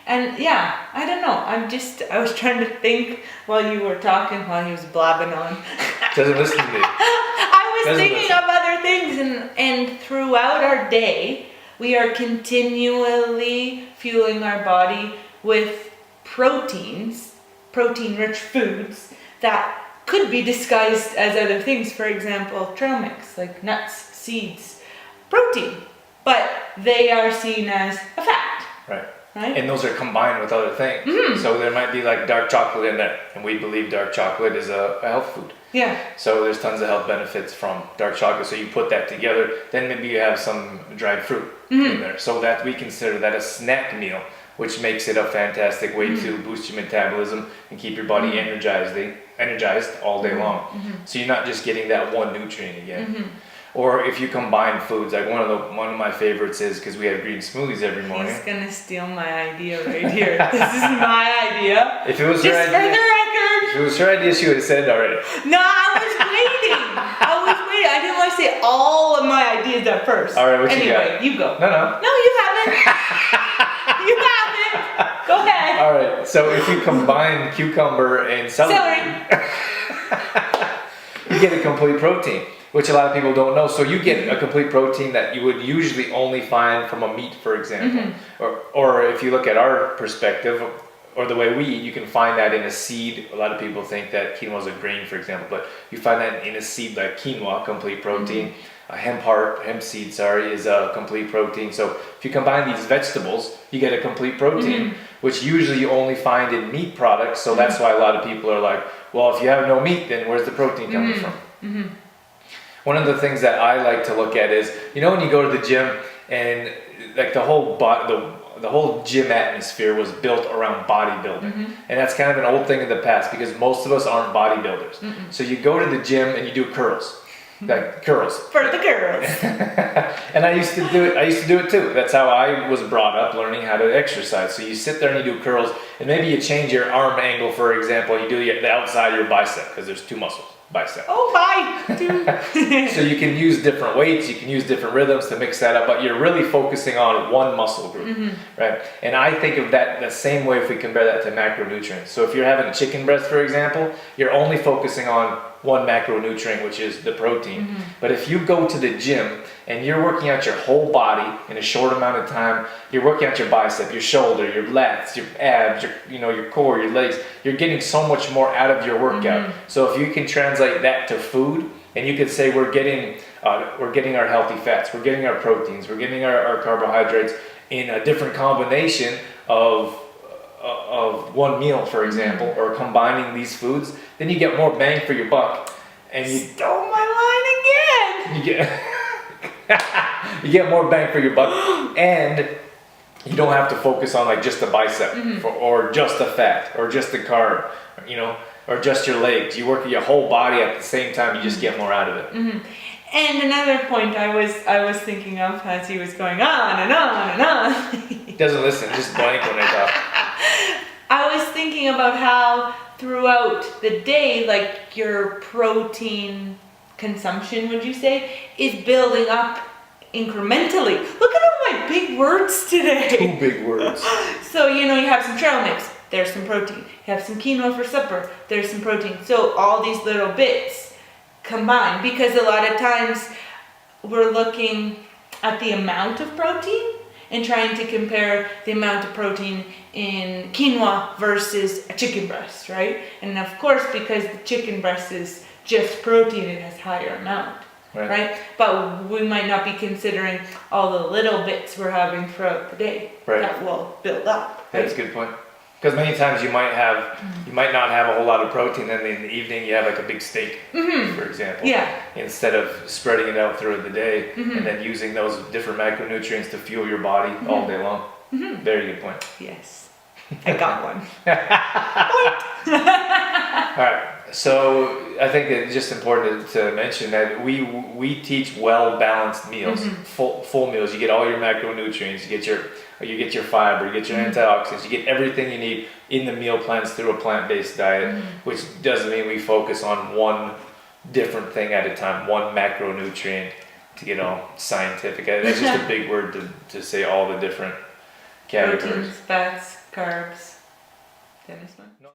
And yeah, I don't know. I was trying to think while you were talking, while he was blabbing on. Doesn't listen to me. I was thinking of other things, and throughout our day, we are continually fueling our body with protein-rich foods that could be disguised as other things. For example, trail mix, like nuts, seeds, protein, but they are seen as a fat. Right. Right? And those are combined with other things. Mm-hmm. So there might be like dark chocolate in there, and we believe dark chocolate is a health food. Yeah. So there's tons of health benefits from dark chocolate. So you put that together, then maybe you have some dried fruit in there. So that we consider that a snack meal, which makes it a fantastic way to boost your metabolism and keep your body energized all day long. So you're not just getting that one nutrient again. Or if you combine foods, like one of my favorites is, because we have green smoothies every morning. He's gonna steal my idea right here. This is my idea. If it was just her for idea, the record. if it was her idea, she would have said it already. No, I was waiting. I didn't want to say all of my ideas at first. All right, what you got? Anyway, you go. No. No, you haven't. You haven't. Go ahead. All right. So if you combine cucumber and celery. You get a complete protein, which a lot of people don't know. So you get a complete protein that you would usually only find from a meat, for example. Or if you look at our perspective, or the way we eat, you can find that in a seed. A lot of people think that quinoa is a grain, for example, but you find that in a seed like quinoa, complete protein. Hemp seed, is a complete protein. So if you combine these vegetables, you get a complete protein, which usually you only find in meat products. So that's why a lot of people are like, well, if you have no meat, then where's the protein coming from? One of the things that I like to look at is, when you go to the gym and like the whole gym atmosphere was built around bodybuilding. And that's kind of an old thing in the past because most of us aren't bodybuilders. So you go to the gym and you do curls. Like curls. For the girls. And I used to do it too. That's how I was brought up, learning how to exercise. So you sit there and you do curls, and maybe you change your arm angle, for example. You do the outside of your bicep, because there's two muscles. Bicep. Oh, bye. So you can use different weights, you can use different rhythms to mix that up, but you're really focusing on one muscle group, right? And I think of that the same way if we compare that to macronutrients. So if you're having a chicken breast, for example, you're only focusing on one macronutrient, which is the protein. But if you go to the gym and you're working out your whole body in a short amount of time, you're working out your bicep, your shoulder, your lats, your abs, your core, your legs, you're getting so much more out of your workout. So if you can translate that to food, and you could say we're getting our healthy fats, we're getting our proteins, we're getting our carbohydrates in a different combination of one meal, for example, or combining these foods, then you get more bang for your buck. And you stole my line again. You get more bang for your buck, and you don't have to focus on like just the bicep or just the fat or just the carb, or just your legs. You work your whole body at the same time. You just get more out of it. And another point I was thinking of as he was going on and on and on. He doesn't listen, just blank when I talk. I was thinking about how throughout the day, like your protein consumption, would you say, is building up incrementally. Look at all my big words today. 2 big words. So, you have some trail mix, there's some protein. You have some quinoa for supper, there's some protein. So all these little bits combine, because a lot of times we're looking at the amount of protein and trying to compare the amount of protein in quinoa versus a chicken breast, right? And of course, because the chicken breast is just protein, it has higher amount, right? But we might not be considering all the little bits we're having throughout the day that will build up. Right? That's a good point. Because many times you might not have a whole lot of protein, and in the evening you have like a big steak, for example. Yeah. Instead of spreading it out throughout the day and then using those different macronutrients to fuel your body all day long. Very good point. Yes. I got one. All right. So I think it's just important to mention that we teach well-balanced meals, full meals. You get all your macronutrients, you get your fiber, you get your antioxidants, you get everything you need in the meal plans through a plant-based diet, which doesn't mean we focus on one different thing at a time, one macronutrient to get all scientific. That's just a big word to say all the different categories. Proteins, fats, carbs. Dennis one. No.